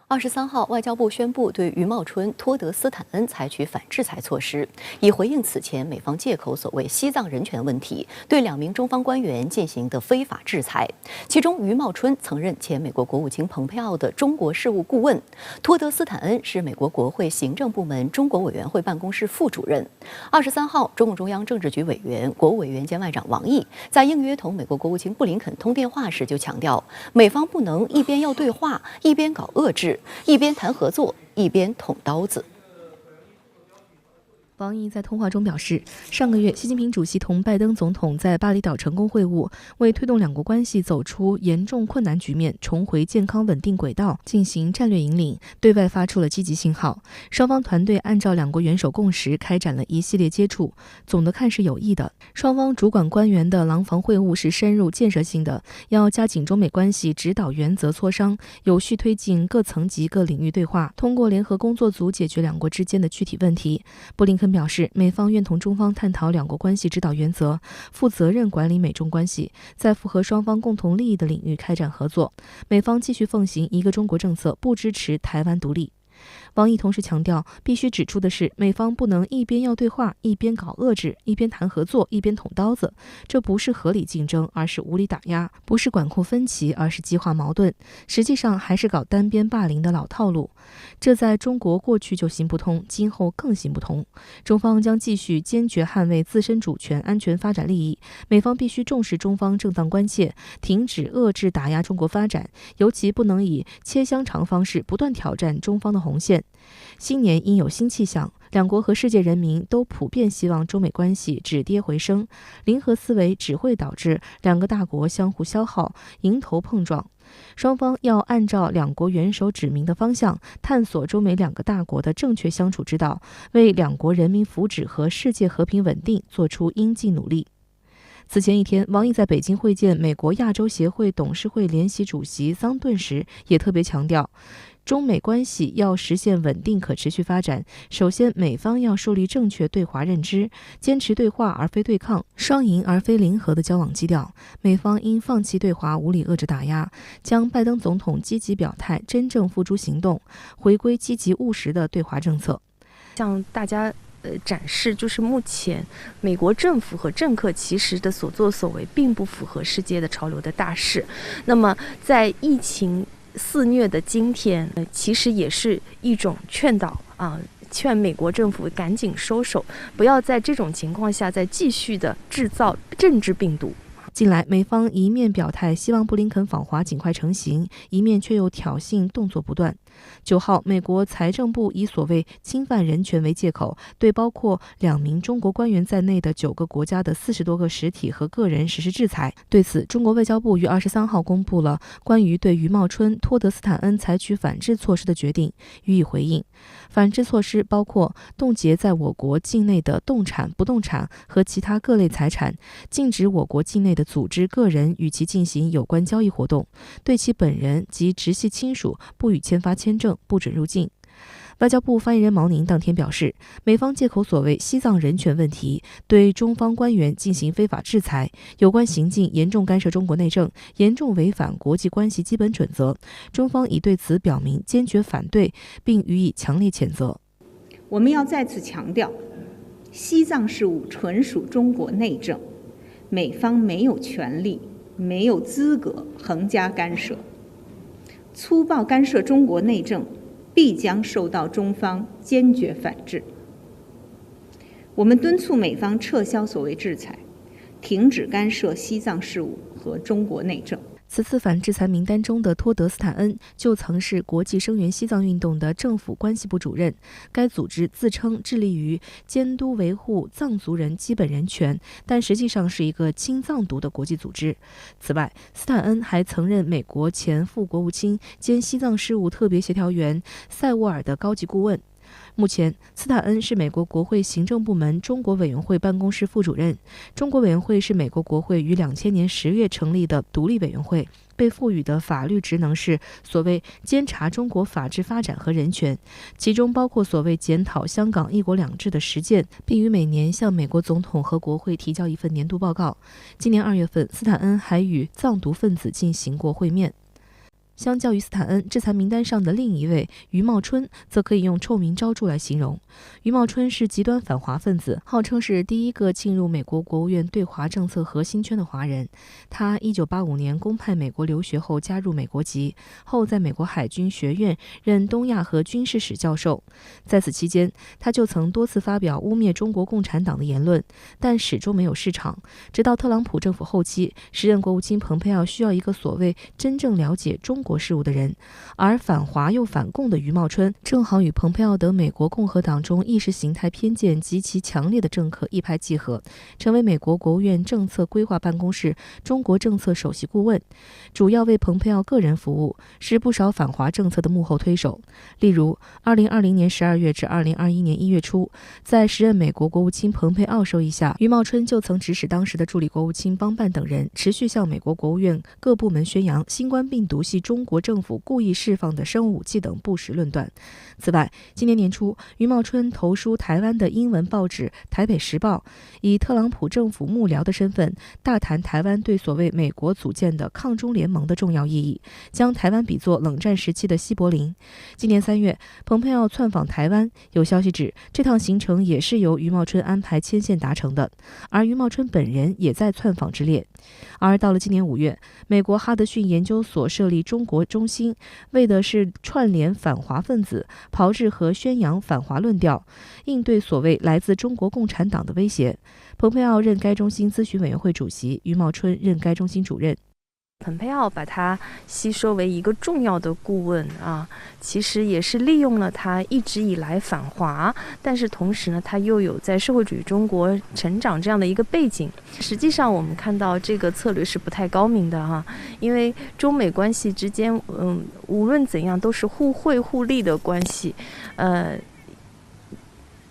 23号，外交部宣布对于茂春、托德斯坦恩采取反制裁措施，以回应此前美方借口所谓西藏人权问题对2名中方官员进行的非法制裁。其中，于茂春曾任前美国国务卿蓬佩奥的中国事务顾问，托德斯坦恩是美国国会行政部门中国委员会办公室副主任。23号，中共中央政治局委员、国务委员兼外长王毅在应约同美国国务卿布林肯通电话时就强调，美方不能一边要对话，一边搞遏制。一边谈合作，一边捅刀子。王毅在通话中表示，上个月习近平主席同拜登总统在巴厘岛成功会晤，为推动两国关系走出严重困难局面，重回健康稳定轨道进行战略引领，对外发出了积极信号。双方团队按照两国元首共识开展了一系列接触，总的看是有益的。双方主管官员的廊坊会晤是深入建设性的，要加紧中美关系指导原则磋商，有序推进各层级各领域对话，通过联合工作组解决两国之间的具体问题。布林肯表示，美方愿同中方探讨两国关系指导原则，负责任管理美中关系，在符合双方共同利益的领域开展合作。美方继续奉行一个中国政策，不支持台湾独立。王毅同时强调，必须指出的是，美方不能一边要对话，一边搞遏制，一边谈合作，一边捅刀子。这不是合理竞争，而是无理打压；不是管控分歧，而是激化矛盾。实际上还是搞单边霸凌的老套路。这在中国过去就行不通，今后更行不通。中方将继续坚决捍卫自身主权、安全、发展利益。美方必须重视中方正当关切，停止遏制打压中国发展，尤其不能以切香肠方式不断挑战中方的红线。新年应有新气象，两国和世界人民都普遍希望中美关系止跌回升。零和思维只会导致两个大国相互消耗、迎头碰撞。双方要按照两国元首指明的方向，探索中美两个大国的正确相处之道，为两国人民福祉和世界和平稳定做出应尽努力。此前一天，王毅在北京会见美国亚洲协会董事会联席主席桑顿时，也特别强调，中美关系要实现稳定可持续发展，首先美方要树立正确对华认知，坚持对话而非对抗、双赢而非零和的交往基调。美方应放弃对华无理遏制打压，将拜登总统积极表态真正付诸行动，回归积极务实的对华政策。向大家展示，就是目前美国政府和政客其实的所作所为并不符合世界的潮流的大势。那么在疫情肆虐的今天，其实也是一种劝导劝美国政府赶紧收手，不要在这种情况下再继续的制造政治病毒。近来，美方一面表态希望布林肯访华尽快成行，一面却又挑衅动作不断。9号，美国财政部以所谓侵犯人权为借口，对包括2名中国官员在内的9个国家的40多个实体和个人实施制裁。对此，中国外交部于23号公布了关于对于茂春、托德斯坦恩采取反制措施的决定，予以回应。反制措施包括冻结在我国境内的动产、不动产和其他各类财产，禁止我国境内的组织、个人与其进行有关交易活动，对其本人及直系亲属不予签发签证，不准入境。外交部发言人毛宁当天表示，美方借口所谓西藏人权问题，对中方官员进行非法制裁，有关行径严重干涉中国内政，严重违反国际关系基本准则。中方已对此表明坚决反对，并予以强烈谴责。我们要再次强调，西藏事务纯属中国内政，美方没有权利、没有资格横加干涉。粗暴干涉中国内政，必将受到中方坚决反制。我们敦促美方撤销所谓制裁，停止干涉西藏事务和中国内政。此次反制裁名单中的托德斯坦恩就曾是国际声援西藏运动的政府关系部主任，该组织自称致力于监督维护藏族人基本人权，但实际上是一个亲藏独的国际组织。此外，斯坦恩还曾任美国前副国务卿兼西藏事务特别协调员塞沃尔的高级顾问。目前，斯坦恩是美国国会行政部门中国委员会办公室副主任。中国委员会是美国国会于2000年10月成立的独立委员会，被赋予的法律职能是所谓监察中国法治发展和人权，其中包括所谓检讨香港一国两制的实践，并于每年向美国总统和国会提交一份年度报告。今年2月份，斯坦恩还与藏独分子进行过会面。相较于斯坦恩，制裁名单上的另一位余茂春则可以用臭名昭著来形容。余茂春是极端反华分子，号称是第一个进入美国国务院对华政策核心圈的华人。他1985年公派美国留学后加入美国籍，后在美国海军学院任东亚和军事史教授。在此期间，他就曾多次发表污蔑中国共产党的言论，但始终没有市场。直到特朗普政府后期，时任国务卿蓬佩奥需要一个所谓真正了解中国事务的人，而反华又反共的余茂春正好与蓬佩奥等美国共和党中意识形态偏见极其强烈的政客一拍即合，成为美国国务院政策规划办公室中国政策首席顾问，主要为蓬佩奥个人服务，是不少反华政策的幕后推手。例如2020年12月至2021年1月初，在时任美国国务卿蓬佩奥授意下，余茂春就曾指使当时的助理国务卿邦办等人持续向美国国务院各部门宣扬新冠病毒系中国政府故意释放的生物武器等不实论断。此外，今年年初，余茂春投书台湾的英文报纸《台北时报》，以特朗普政府幕僚的身份大谈台湾对所谓美国组建的抗中联盟的重要意义，将台湾比作冷战时期的西柏林。今年3月，蓬佩奥窜访台湾，有消息指这趟行程也是由余茂春安排牵线达成的，而余茂春本人也在窜访之列。而到了今年5月，美国哈德逊研究所设立中国中心，为的是串联反华分子，炮制和宣扬反华论调，应对所谓来自中国共产党的威胁。蓬佩奥任该中心咨询委员会主席，余茂春任该中心主任。蓬佩奥把他吸收为一个重要的顾问啊，其实也是利用了他一直以来反华，但是同时呢，他又有在社会主义中国成长这样的一个背景。实际上，我们看到这个策略是不太高明的哈，因为中美关系之间，无论怎样都是互惠互利的关系，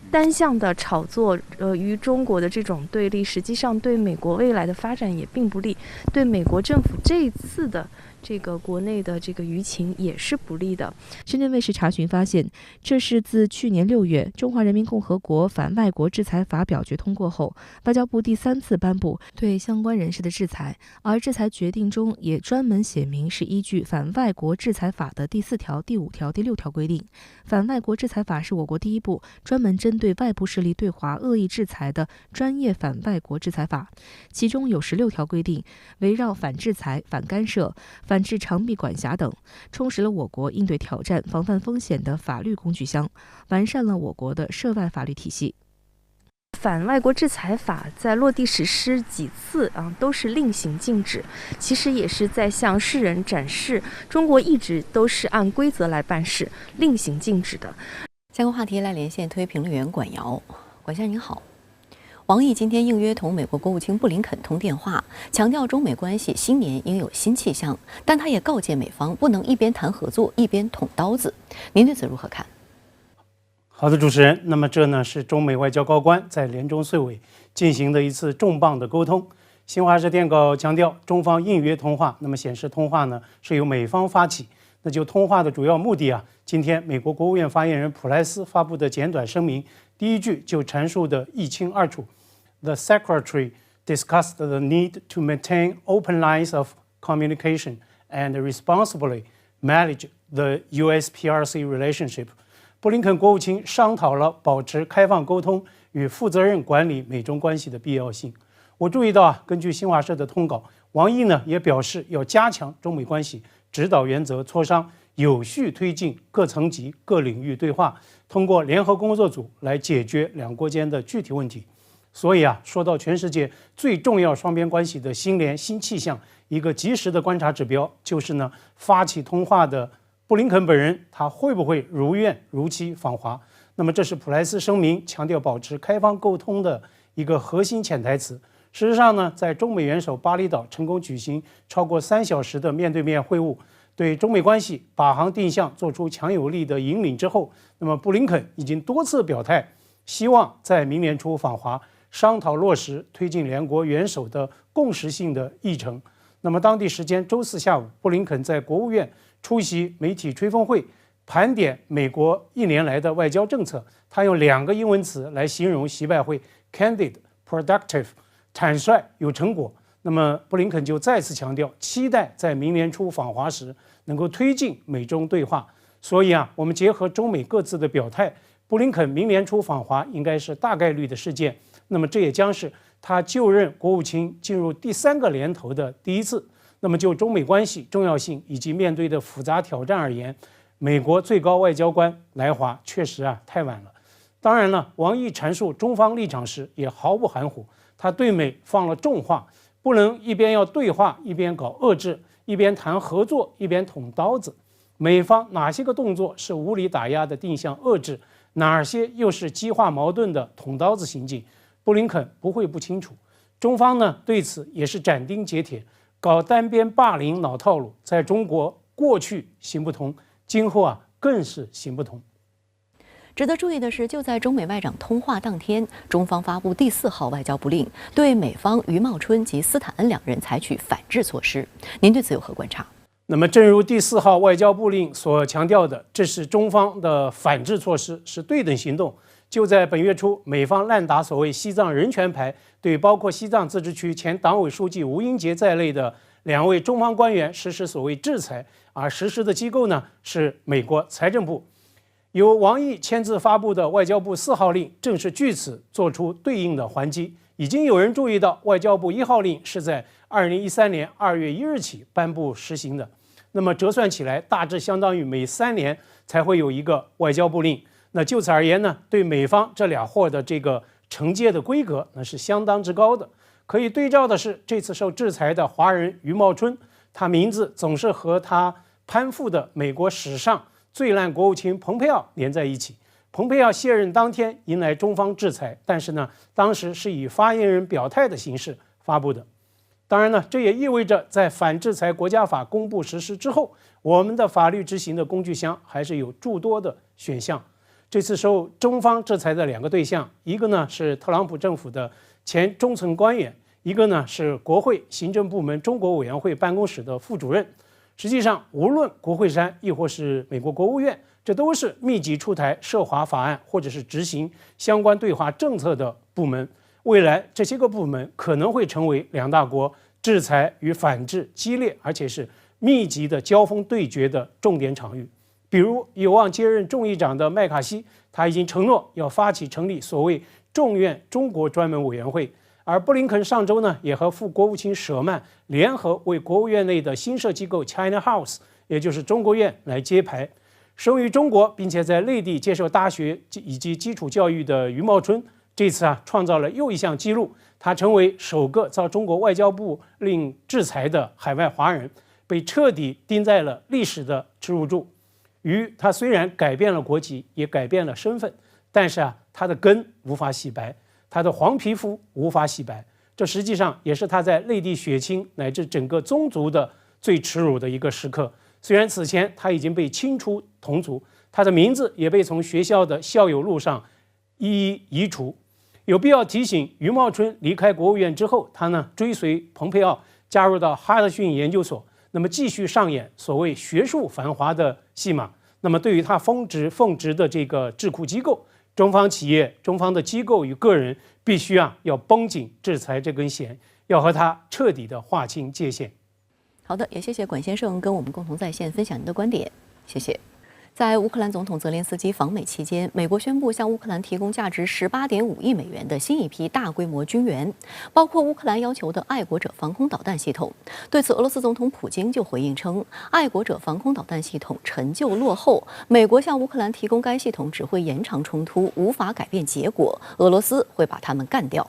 单向的炒作与中国的这种对立，实际上对美国未来的发展也并不利，对美国政府这一次的这个国内的这个舆情也是不利的。深圳卫视查询发现，这是自去年6月中华人民共和国反外国制裁法表决通过后，外交部第3次颁布对相关人士的制裁，而制裁决定中也专门写明是依据反外国制裁法的第4条、第5条、第6条规定。反外国制裁法是我国第一部专门针对外部势力对华恶意制裁的专业反外国制裁法，其中有16条规定，围绕反制裁、反干涉、反制长臂管辖等，充实了我国应对挑战、防范风险的法律工具箱，完善了我国的涉外法律体系。反外国制裁法在落地实施几次都是令行禁止，其实也是在向世人展示中国一直都是按规则来办事，令行禁止的。相关话题来连线推评论员管瑶，管先生您好。王毅今天应约同美国国务卿布林肯通电话，强调中美关系新年应有新气象，但他也告诫美方不能一边谈合作一边捅刀子。您对此如何看？好的，主持人，那么这呢是中美外交高官在年终岁尾进行的一次重磅的沟通。新华社电稿强调，中方应约通话，那么显示通话呢是由美方发起。那就通话的主要目的今天美国国务院发言人普莱斯发布的简短声明，第一句就阐述的一清二楚。The Secretary discussed the need to maintain open lines of communication and responsibly manage the US-PRC relationship。布林肯国务卿商讨了保持开放沟通与负责任管理美中关系的必要性。我注意到根据新华社的通稿，王毅呢也表示要加强中美关系指导原则磋商，有序推进各层级各领域对话，通过联合工作组来解决两国间的具体问题。所以说到全世界最重要双边关系的新联新气象，一个及时的观察指标就是呢，发起通话的布林肯本人他会不会如愿如期访华。那么这是普莱斯声明强调保持开放沟通的一个核心潜台词。事实上呢，在中美元首巴厘岛成功举行超过3小时的面对面会晤，对中美关系把行定向做出强有力的引领之后，那么布林肯已经多次表态，希望在明年初访华，商讨落实推进两国元首的共识性的议程。那么当地时间周4下午，布林肯在国务院出席媒体吹风会，盘点美国1年来的外交政策。他用2个英文词来形容习拜会 ：candid、productive， 坦率有成果。那么布林肯就再次强调，期待在明年初访华时能够推进美中对话。所以我们结合中美各自的表态，布林肯明年初访华应该是大概率的事件。那么这也将是他就任国务卿进入第3个年头的第一次。那么就中美关系重要性以及面对的复杂挑战而言，美国最高外交官来华确实太晚了。当然了，王毅阐述中方立场时也毫不含糊，他对美放了重话，不能一边要对话一边搞遏制，一边谈合作一边捅刀子。美方哪些个动作是无理打压的定向遏制，哪些又是激化矛盾的捅刀子行径，布林肯不会不清楚。中方呢对此也是斩钉截铁，搞单边霸凌老套路，在中国过去行不通，今后更是行不通。值得注意的是，就在中美外长通话当天，中方发布第4号外交部令，对美方余茂春及斯坦恩2人采取反制措施。您对此有何观察？那么，正如第4号外交部令所强调的，这是中方的反制措施，是对等行动。就在本月初，美方滥打所谓西藏人权牌，对包括西藏自治区前党委书记吴英杰在内的2位中方官员实施所谓制裁，而实施的机构呢是美国财政部。由王毅签字发布的外交部4号令，正是据此做出对应的还击。已经有人注意到，外交部1号令是在2013年2月1日起颁布实行的。那么折算起来，大致相当于每3年才会有一个外交部令。那就此而言呢，对美方这俩货的这个惩戒的规格，那是相当之高的。可以对照的是，这次受制裁的华人余茂春，他名字总是和他攀附的美国史上最烂国务卿蓬佩奥连在一起。蓬佩奥卸任当天迎来中方制裁，但是呢，当时是以发言人表态的形式发布的。当然呢，这也意味着在反制裁国家法公布实施之后，我们的法律执行的工具箱还是有诸多的选项。这次受中方制裁的2个对象，一个呢是特朗普政府的前中层官员，一个呢是国会行政部门中国委员会办公室的副主任。实际上，无论国会山亦或是美国国务院，这都是密集出台涉华法案或者是执行相关对华政策的部门。未来这些个部门可能会成为2大国制裁与反制激烈而且是密集的交锋对决的重点场域。比如有望接任众议长的麦卡锡，他已经承诺要发起成立所谓众院中国专门委员会。而布林肯上周呢，也和副国务卿舍曼联合为国务院内的新设机构 China House， 也就是中国院来揭牌。生于中国并且在内地接受大学以及基础教育的余茂春，这次创造了又一项纪录，他成为首个遭中国外交部令制裁的海外华人，被彻底钉在了历史的耻辱柱。余他虽然改变了国籍，也改变了身份，但是他的根无法洗白，他的黄皮肤无法洗白。这实际上也是他在内地血亲乃至整个宗族的最耻辱的一个时刻。虽然此前他已经被清除同族，他的名字也被从学校的校友录上一一移除。有必要提醒，余茂春离开国务院之后，他呢追随蓬佩奥加入到哈德逊研究所，那么继续上演所谓学术繁华的戏码。那么对于他奉职的这个智库机构，中方企业、中方的机构与个人必须要绷紧制裁这根弦，要和他彻底的划清界限。好的，也谢谢管先生跟我们共同在线分享您的观点，谢谢。在乌克兰总统泽连斯基访美期间，美国宣布向乌克兰提供价值18.5亿美元的新一批大规模军援，包括乌克兰要求的爱国者防空导弹系统。对此，俄罗斯总统普京就回应称，爱国者防空导弹系统陈旧落后，美国向乌克兰提供该系统只会延长冲突，无法改变结果，俄罗斯会把他们干掉。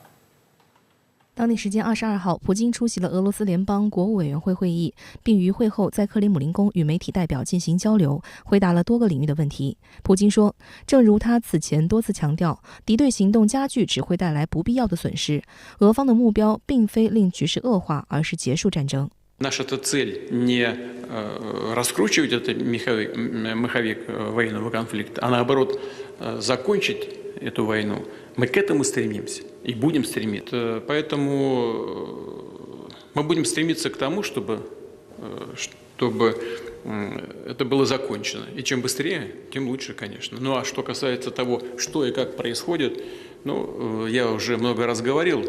当地时间22号，普京出席了俄罗斯联邦国务委员会会议，并于会后在克里姆林宫与媒体代表进行交流，回答了多个领域的问题。普京说，正如他此前多次强调，敌对行动加剧只会带来不必要的损失，俄方的目标并非令局势恶化，而是结束战争。Наша цель не раскручивать этот маховик военного конфликта, а наоборот закончить эту войну. Мы к этому стремимся и будем стремиться. Поэтому мы будем стремиться к тому, чтобы это было закончено. И чем быстрее, тем лучше, конечно. Ну а что касается того, что и как происходит, я уже много раз говорил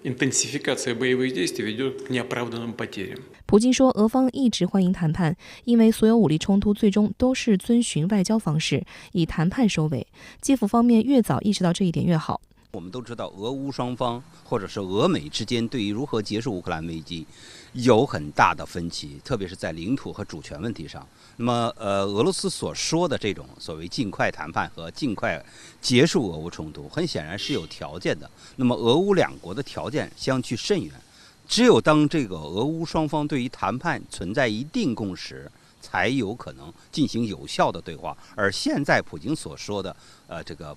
интенсификация боевых действий ведет к неоправданным потерям. 普京说，俄方一直欢迎谈判，因为所有武力冲突最终都是遵循外交方式，以谈判收尾。基辅方面越早意识到这一点越好。我们都知道，俄乌双方或者是俄美之间对于如何结束乌克兰危机有很大的分歧，特别是在领土和主权问题上。那么，俄罗斯所说的这种所谓尽快谈判和尽快结束俄乌冲突，很显然是有条件的。那么，俄乌两国的条件相去甚远。只有当这个俄乌双方对于谈判存在一定共识，才有可能进行有效的对话。而现在普京所说的，这个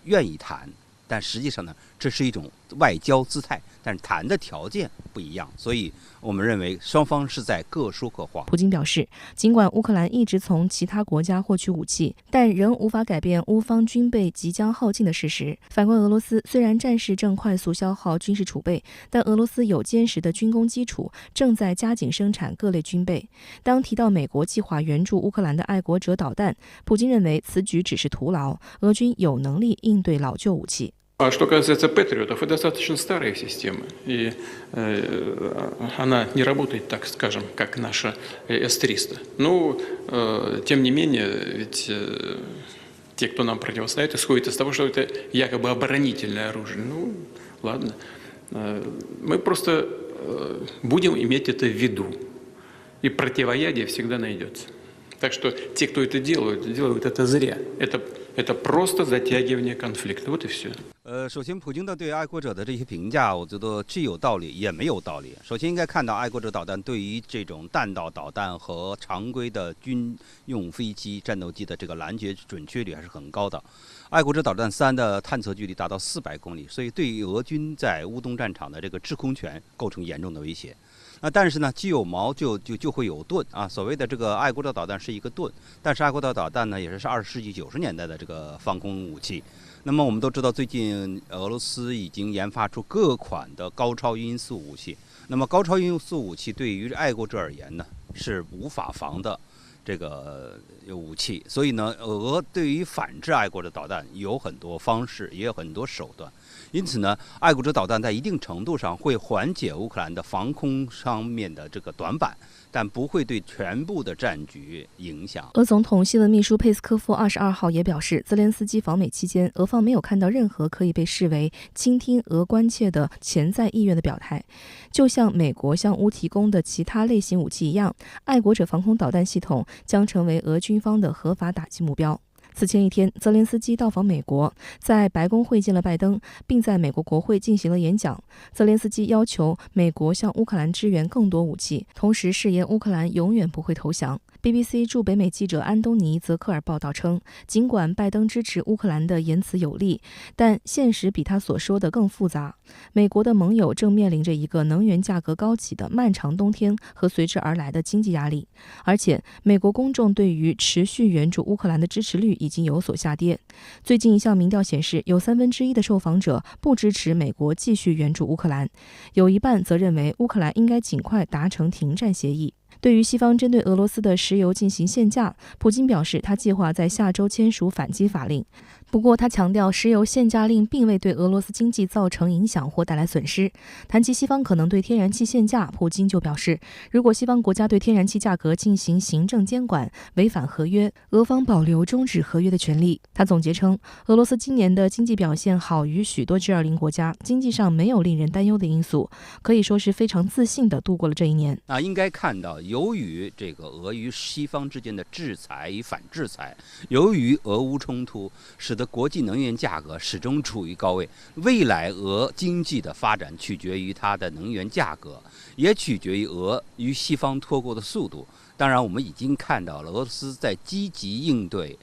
愿意谈。但实际上呢，这是一种外交姿态，但是谈的条件不一样，所以我们认为双方是在各说各话。普京表示，尽管乌克兰一直从其他国家获取武器，但仍无法改变乌方军备即将耗尽的事实。反观俄罗斯，虽然战事正快速消耗军事储备，但俄罗斯有坚实的军工基础，正在加紧生产各类军备。当提到美国计划援助乌克兰的爱国者导弹，普京认为此举只是徒劳，俄军有能力应对老旧武器。А что касается патриотов, это достаточно старая система, и она не работает, так скажем, как наша С-300. Но, тем не менее, ведь те, кто нам противостоит, исходят из того, что это якобы оборонительное оружие. Ну, ладно. Мы просто будем иметь это в виду, и противоядие всегда найдется. Так что те, кто это делают это зря. Это просто затягивание конфликта. Вот и все. 首先，普京的对爱国者的这些评价，我觉得既有道理也没有道理。首先，应该看到爱国者导弹对于这种弹道导弹和常规的军用飞机、战斗机的这个拦截准确率还是很高的。爱国者导弹3的探测距离达到400公里，所以对于俄军在乌东战场的这个制空权构成严重的威胁。但是呢，既有矛就会有盾啊。所谓的这个爱国者导弹是一个盾，但是爱国者导弹呢，也是20世纪90年代的这个防空武器。那么我们都知道，最近俄罗斯已经研发出各款的高超音速武器。那么高超音速武器对于爱国者而言呢，是无法防的这个武器。所以呢，俄对于反制爱国者导弹有很多方式，也有很多手段。因此呢，爱国者导弹在一定程度上会缓解乌克兰的防空方面的这个短板，但不会对全部的战局影响。俄总统新闻秘书佩斯科夫22号也表示，泽连斯基访美期间，俄方没有看到任何可以被视为倾听俄关切的潜在意愿的表态。就像美国向乌提供的其他类型武器一样，爱国者防空导弹系统将成为俄军方的合法打击目标。此前一天，泽连斯基到访美国，在白宫会见了拜登，并在美国国会进行了演讲。泽连斯基要求美国向乌克兰支援更多武器，同时誓言乌克兰永远不会投降。BBC 驻北美记者安东尼·泽克尔报道称，尽管拜登支持乌克兰的言辞有力，但现实比他所说的更复杂。美国的盟友正面临着一个能源价格高企的漫长冬天和随之而来的经济压力，而且美国公众对于持续援助乌克兰的支持率已经有所下跌。最近一项民调显示，有1/3的受访者不支持美国继续援助乌克兰，有一半则认为乌克兰应该尽快达成停战协议。对于西方针对俄罗斯的石油进行限价，普京表示他计划在下周签署反击法令。不过他强调，石油限价令并未对俄罗斯经济造成影响或带来损失。谈及西方可能对天然气限价，普京就表示，如果西方国家对天然气价格进行行政监管，违反合约，俄方保留终止合约的权利。他总结称，俄罗斯今年的经济表现好于许多 G20 国家，经济上没有令人担忧的因素，可以说是非常自信地度过了这一年。应该看到，由于这个俄与西方之间的制裁与反制裁，由于俄乌冲突，使得国际能源价格始终处于高位。未来俄经济的发展取决于它的能源价格，也取决于俄与西方脱钩的速度。当然，我们已经看到了俄罗斯在积极应对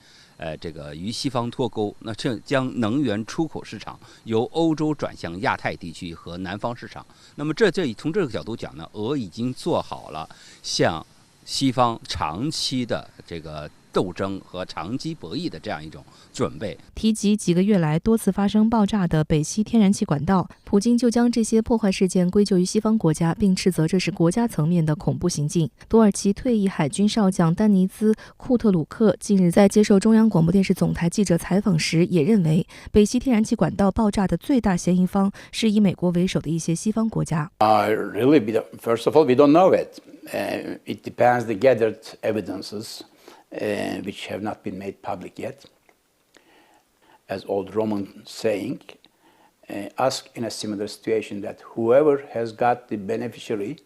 这个与西方脱钩，那这将能源出口市场由欧洲转向亚太地区和南方市场。那么从这个角度讲呢，俄已经做好了向西方长期的这个斗争和长期博弈的这样一种准备。提及几个月来多次发生爆炸的北溪天然气管道，普京就将这些破坏事件归咎于西方国家，并斥责这是国家层面的恐怖行径。土耳其退役海军少将丹尼兹·库特鲁克近日在接受中央广播电视总台记者采访时，也认为北溪天然气管道爆炸的最大嫌疑方是以美国为首的一些西方国家。Really, first of all, we don't know it. It depends the gathered evidences, which have not been made public yet. As old Roman saying, ask in a similar situation that whoever has got the beneficiary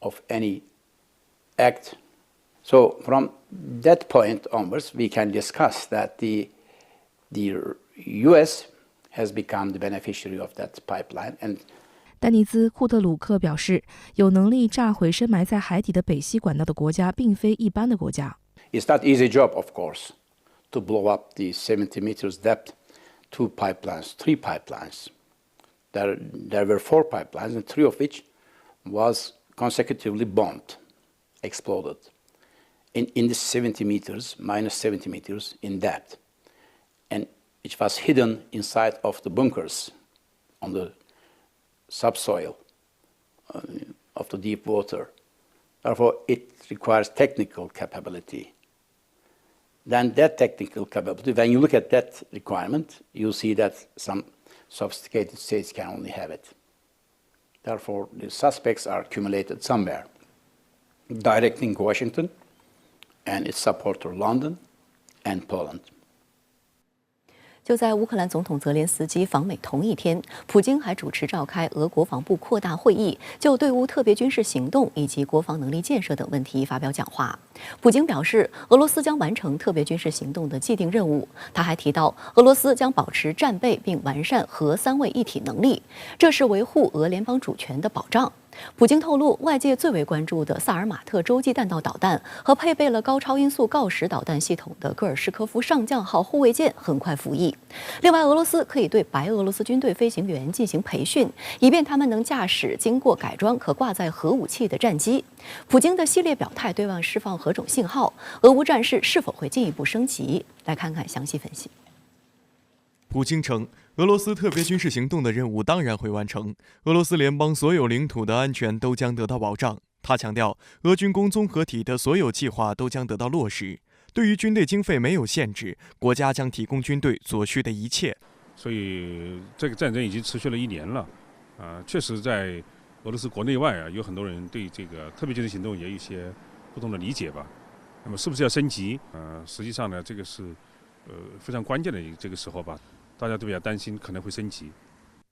of any act. So from that point onwards, we can discuss that the U.S. has become the beneficiary of that pipeline. And 丹尼兹·库特鲁克表示，有能力炸毁深埋在海底的北溪管道的国家，并非一般的国家。It's not easy job, of course, to blow up the 70 meters depth, 2 pipelines, 3 pipelines. There were 4 pipelines, and 3 of which was consecutively bombed, exploded, in the 70 meters, minus 70 meters in depth. And it was hidden inside of the bunkers on the subsoil of the deep water. Therefore, it requires technical capability. Then that technical capability, when you look at that requirement, you see that some sophisticated states can only have it. Therefore, the suspects are accumulated somewhere, directing Washington and its supporter London and Poland. 就在乌克兰总统泽连斯基访美同一天，普京还主持召开俄国防部扩大会议，就对乌特别军事行动以及国防能力建设等问题发表讲话。普京表示，俄罗斯将完成特别军事行动的既定任务。他还提到，俄罗斯将保持战备并完善核三位一体能力，这是维护俄联邦主权的保障。普京透露，外界最为关注的萨尔马特洲际弹道导弹和配备了高超音速锆石导弹系统的戈尔什科夫上将号护卫舰很快服役。另外，俄罗斯可以对白俄罗斯军队飞行员进行培训，以便他们能驾驶经过改装可挂载核武器的战机。普京的系列表态对外释放何种信号？俄乌战事是否会进一步升级？来看看详细分析。普京称，俄罗斯特别军事行动的任务当然会完成，俄罗斯联邦所有领土的安全都将得到保障。他强调，俄军工综合体的所有计划都将得到落实。对于军队经费没有限制，国家将提供军队所需的一切。所以这个战争已经持续了1年了，确实在俄罗斯国内外有很多人对这个特别军事行动也有一些不同的理解吧。那么是不是要升级？实际上呢，这个是非常关键的这个时候吧。大家都比较担心可能会升级。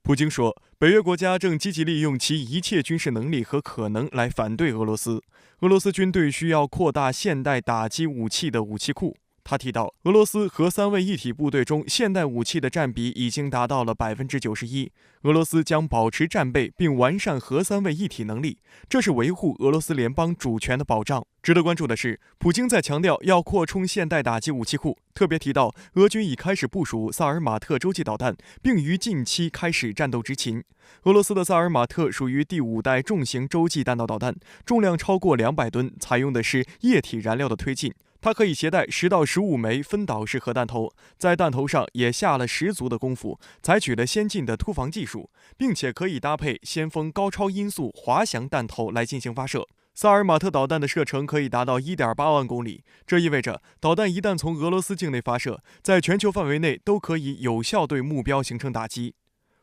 普京说，北约国家正积极利用其一切军事能力和可能来反对俄罗斯。俄罗斯军队需要扩大现代打击武器的武器库。他提到，俄罗斯核三位一体部队中现代武器的占比已经达到了91%。俄罗斯将保持战备并完善核三位一体能力，这是维护俄罗斯联邦主权的保障。值得关注的是，普京在强调要扩充现代打击武器库，特别提到俄军已开始部署萨尔马特洲际导弹，并于近期开始战斗执勤。俄罗斯的萨尔马特属于第5代重型洲际弹道导弹，重量超过200吨，采用的是液体燃料的推进。它可以携带10到15枚分导式核弹头，在弹头上也下了十足的功夫，采取了先进的突防技术，并且可以搭配先锋高超音速滑翔弹头来进行发射。萨尔马特导弹的射程可以达到1.8万公里，这意味着导弹一旦从俄罗斯境内发射，在全球范围内都可以有效对目标形成打击。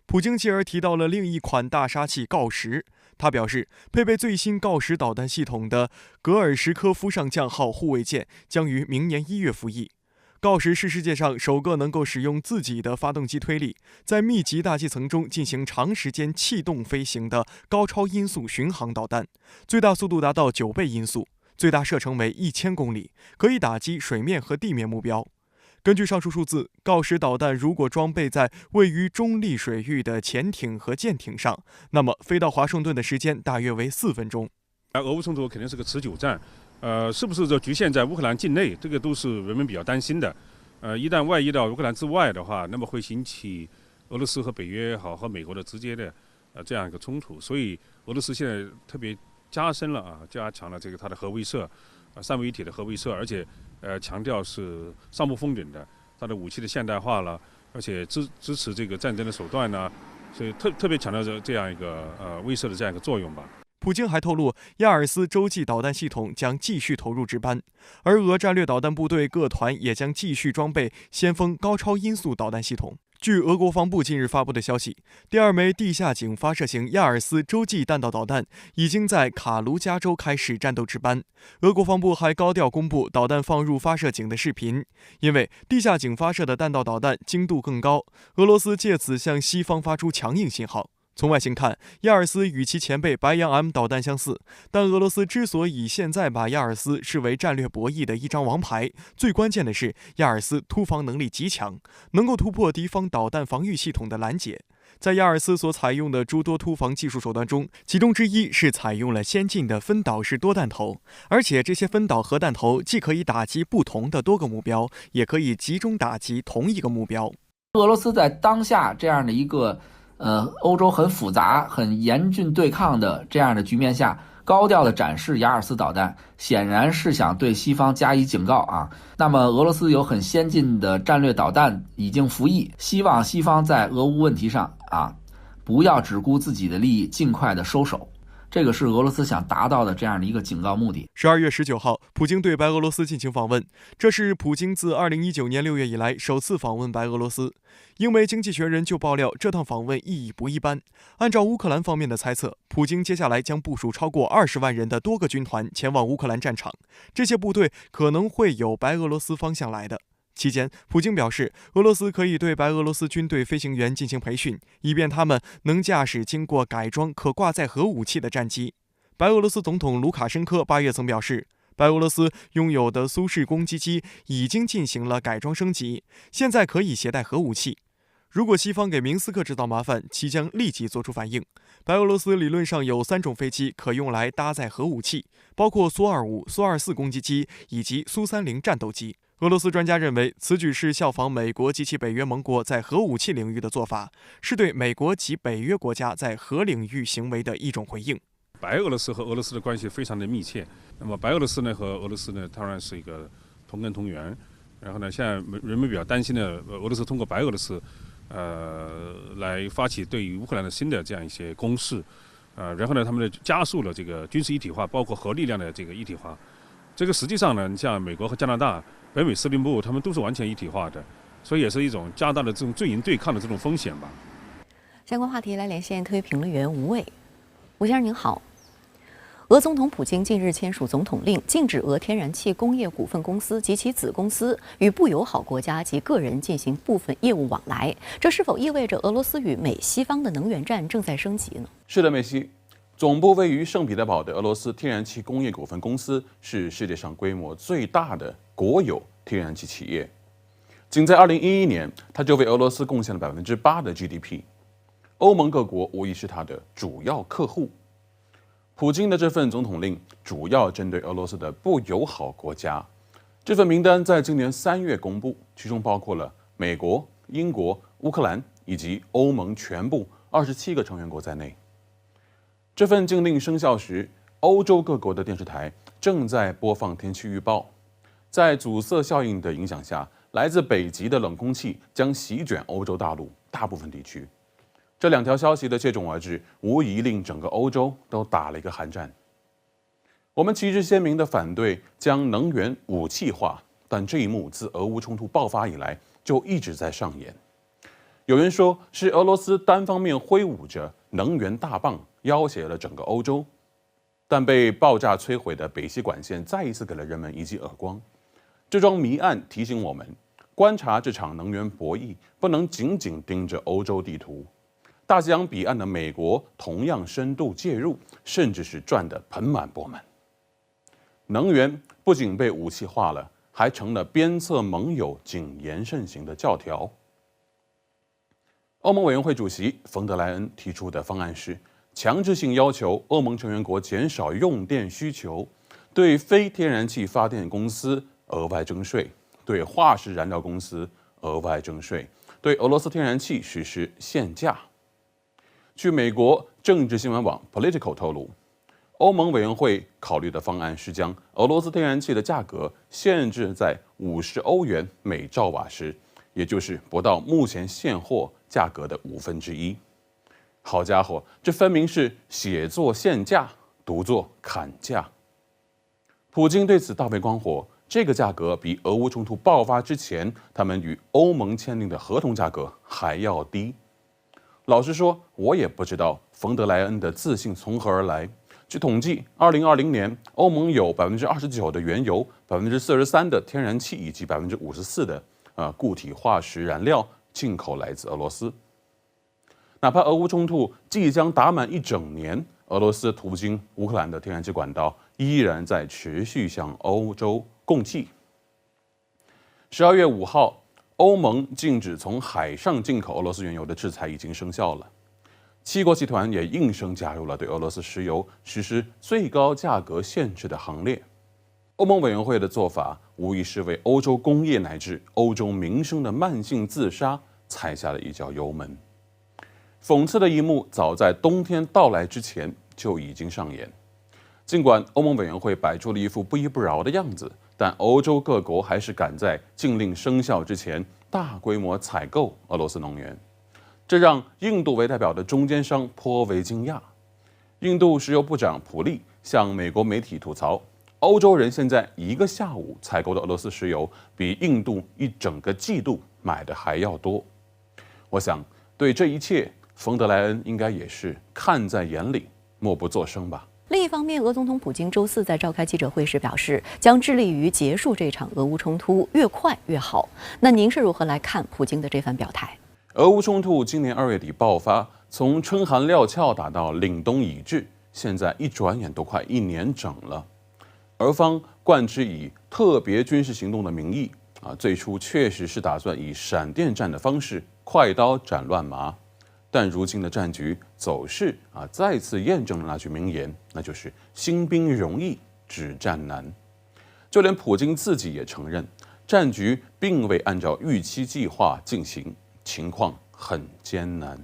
普京继而提到了另一款大杀器锆石。他表示，配备最新锆石导弹系统的戈尔什科夫上将号护卫舰将于明年1月服役。锆石是世界上首个能够使用自己的发动机推力，在密集大气层中进行长时间气动飞行的高超音速巡航导弹，最大速度达到9倍音速，最大射程为1000公里，可以打击水面和地面目标。根据上述数字，锆石导弹如果装备在位于中立水域的潜艇和舰艇上，那么飞到华盛顿的时间大约为4分钟。俄乌冲突肯定是个持久战，是不是就局限在乌克兰境内，这个都是人们比较担心的。一旦外溢到乌克兰之外的话，那么会引起俄罗斯和北约也好和美国的直接的这样一个冲突。所以俄罗斯现在特别加强了这个它的核威慑，三位一体的核威慑，而且强调是上不封顶的，它的武器的现代化了，而且支持这个战争的手段呢，所以特别强调这样一个威慑的这样一个作用吧。普京还透露，亚尔斯洲际导弹系统将继续投入值班，而俄战略导弹部队各团也将继续装备先锋高超音速导弹系统。据俄国防部近日发布的消息，第2枚地下井发射型亚尔斯洲际弹道导弹已经在卡卢加州开始战斗值班。俄国防部还高调公布导弹放入发射井的视频，因为地下井发射的弹道导弹精度更高，俄罗斯借此向西方发出强硬信号。从外形看，亚尔斯与其前辈白杨 M 导弹相似，但俄罗斯之所以现在把亚尔斯视为战略博弈的一张王牌，最关键的是亚尔斯突防能力极强，能够突破敌方导弹防御系统的拦截。在亚尔斯所采用的诸多突防技术手段中，其中之一是采用了先进的分导式多弹头，而且这些分导核弹头既可以打击不同的多个目标，也可以集中打击同一个目标。俄罗斯在当下这样的一个欧洲很复杂、很严峻对抗的这样的局面下，高调的展示亚尔斯导弹，显然是想对西方加以警告啊。那么俄罗斯有很先进的战略导弹已经服役，希望西方在俄乌问题上不要只顾自己的利益，尽快的收手。这个是俄罗斯想达到的这样的一个警告目的。12月19号，普京对白俄罗斯进行访问，这是普京自2019年6月以来首次访问白俄罗斯。英媒《经济学人》就爆料，这趟访问意义不一般。按照乌克兰方面的猜测，普京接下来将部署超过20万人的多个军团前往乌克兰战场，这些部队可能会由白俄罗斯方向来的。期间，普京表示，俄罗斯可以对白俄罗斯军队飞行员进行培训，以便他们能驾驶经过改装可挂载核武器的战机。白俄罗斯总统卢卡申科8月曾表示，白俄罗斯拥有的苏式攻击机已经进行了改装升级，现在可以携带核武器。如果西方给明斯克制造麻烦，其将立即做出反应。白俄罗斯理论上有3种飞机可用来搭载核武器，包括苏25、苏24攻击机以及苏30战斗机。俄罗斯专家认为，此举是效仿美国及其北约盟国在核武器领域的做法，是对美国及北约国家在核领域行为的一种回应。白俄罗斯和俄罗斯的关系非常的密切，那么白俄罗斯呢和俄罗斯呢当然是一个同根同源。然后呢，现在人们比较担心的，俄罗斯通过白俄罗斯，来发起对于乌克兰的新的这样一些攻势，然后呢，他们加速了这个军事一体化，包括核力量的这个一体化。这个实际上呢，你像美国和加拿大、北美司令部，他们都是完全一体化的，所以也是一种加大了这种阵营对抗的这种风险吧。相关话题来连线特约评论员吴伟，吴先生您好。俄总统普京近日签署总统令，禁止俄天然气工业股份公司及其子公司与不友好国家及个人进行部分业务往来。这是否意味着俄罗斯与美西方的能源战正在升级呢？是的，梅西。总部位于圣彼得堡的俄罗斯天然气工业股份公司是世界上规模最大的国有天然气企业。仅在2011年，它就为俄罗斯贡献了8%的 GDP。欧盟各国无疑是它的主要客户。普京的这份总统令主要针对俄罗斯的不友好国家。这份名单在今年3月公布，其中包括了美国、英国、乌克兰以及欧盟全部27个成员国在内。这份禁令生效时，欧洲各国的电视台正在播放天气预报。在阻塞效应的影响下，来自北极的冷空气将席卷欧洲大陆大部分地区。这2条消息的接踵而至，无疑令整个欧洲都打了一个寒战。我们旗帜鲜明地反对将能源武器化，但这一幕自俄乌冲突爆发以来就一直在上演。有人说是俄罗斯单方面挥舞着能源大棒，要挟了整个欧洲，但被爆炸摧毁的北溪管线再一次给了人们一记耳光。这桩谜案提醒我们，观察这场能源博弈不能仅仅盯着欧洲地图。大西洋彼岸的美国同样深度介入，甚至是赚得盆满钵满。能源不仅被武器化了，还成了鞭策盟友谨言慎行的教条。欧盟委员会主席冯德莱恩提出的方案是，强制性要求欧盟成员国减少用电需求，对非天然气发电公司额外征税，对化石燃料公司额外征税，对俄罗斯天然气实施限价。据美国政治新闻网 Politico 透露，欧盟委员会考虑的方案是将俄罗斯天然气的价格限制在50欧元每兆瓦时，也就是不到目前现货价格的1/5。好家伙，这分明是写作限价，读作砍价。普京对此大为光火，这个价格比俄乌冲突爆发之前他们与欧盟签订的合同价格还要低。老实说，我也不知道冯德莱恩的自信从何而来。据统计，2020年欧盟有29%的原油、43%的天然气以及54%的固体化石燃料进口来自俄罗斯。哪怕俄乌冲突即将打满1整年，俄罗斯途经乌克兰的天然气管道依然在持续向欧洲供气。12月5号，欧盟禁止从海上进口俄罗斯原油的制裁已经生效了。7国集团也应声加入了对俄罗斯石油实施最高价格限制的行列。欧盟委员会的做法无疑是为欧洲工业乃至欧洲民生的慢性自杀踩下了一脚油门。讽刺的一幕早在冬天到来之前就已经上演。尽管欧盟委员会摆出了一副不依不饶的样子，但欧洲各国还是赶在禁令生效之前大规模采购俄罗斯能源，这让印度为代表的中间商颇为惊讶。印度石油部长普利向美国媒体吐槽，欧洲人现在1个下午采购的俄罗斯石油比印度1整个季度买的还要多。我想，对这一切，冯德莱恩应该也是看在眼里，默不作声吧。另一方面，俄总统普京周4在召开记者会时表示，将致力于结束这场俄乌冲突，越快越好。那您是如何来看普京的这番表态？俄乌冲突今年2月底爆发，从春寒料峭打到凛冬已至，现在一转眼都快1年整了。俄方冠之以特别军事行动的名义，最初确实是打算以闪电战的方式快刀斩乱麻。但如今的战局走势再次验证了那句名言，那就是兴兵容易，止战难。就连普京自己也承认，战局并未按照预期计划进行，情况很艰难。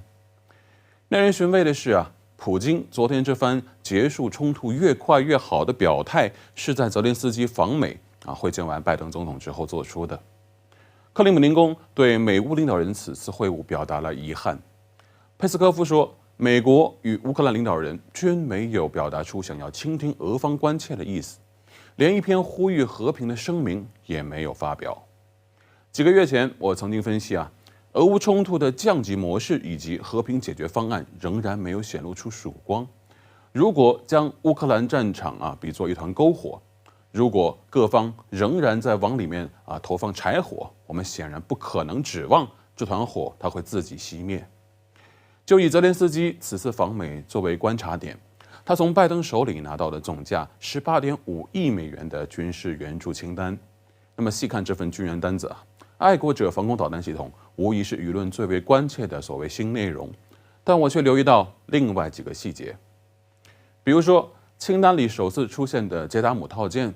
耐人寻味的是普京昨天这番结束冲突越快越好的表态，是在泽连斯基访美会见完拜登总统之后做出的。克里姆林宫对美乌领导人此次会晤表达了遗憾。佩斯科夫说，美国与乌克兰领导人均没有表达出想要倾听俄方关切的意思，连一篇呼吁和平的声明也没有发表。几个月前，我曾经分析俄乌冲突的降级模式以及和平解决方案仍然没有显露出曙光。如果将乌克兰战场比作一团篝火，如果各方仍然在往里面投放柴火，我们显然不可能指望这团火它会自己熄灭。就以泽连斯基此次访美作为观察点，他从拜登手里拿到的总价18.5亿美元的军事援助清单。那么细看这份军援单子爱国者防空导弹系统无疑是舆论最为关切的所谓新内容，但我却留意到另外几个细节，比如说清单里首次出现的捷达姆套件，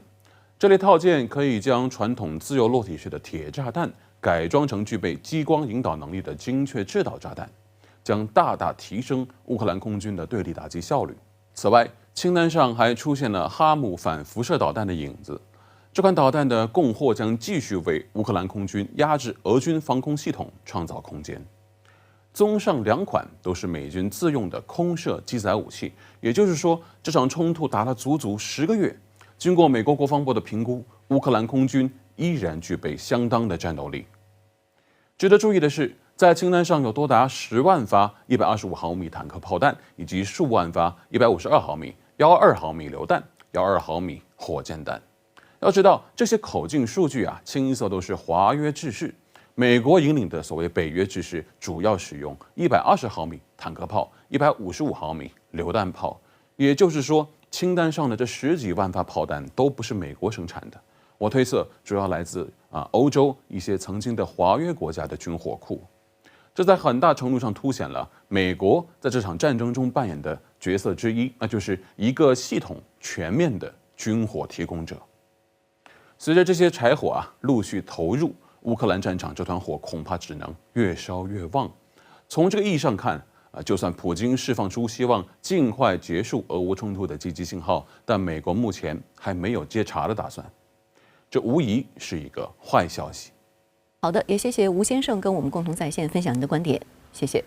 这类套件可以将传统自由落体式的铁炸弹改装成具备激光引导能力的精确制导炸弹，将大大提升乌克兰空军的对地打击效率。此外，清单上还出现了哈姆反辐射导弹的影子，这款导弹的供货将继续为乌克兰空军压制俄军防空系统创造空间。综上2款都是美军自用的空射机载武器，也就是说，这场冲突打了足足10个月，经过美国国防部的评估，乌克兰空军依然具备相当的战斗力。值得注意的是，在清单上有多达10万发125毫米坦克炮弹，以及数万发152毫米、122毫米榴弹、122毫米火箭弹。要知道，这些口径数据清一色都是华约制式。美国引领的所谓北约制式，主要使用120毫米坦克炮、155毫米榴弹炮。也就是说，清单上的这10几万发炮弹都不是美国生产的。我推测，主要来自欧洲一些曾经的华约国家的军火库。这在很大程度上凸显了美国在这场战争中扮演的角色之一，那就是一个系统全面的军火提供者。随着这些柴火陆续投入，乌克兰战场这团火恐怕只能越烧越旺。从这个意义上看，就算普京释放出希望尽快结束俄乌冲突的积极信号，但美国目前还没有接茬的打算，这无疑是一个坏消息。好的，也谢谢吴先生跟我们共同在线分享您的观点，谢谢。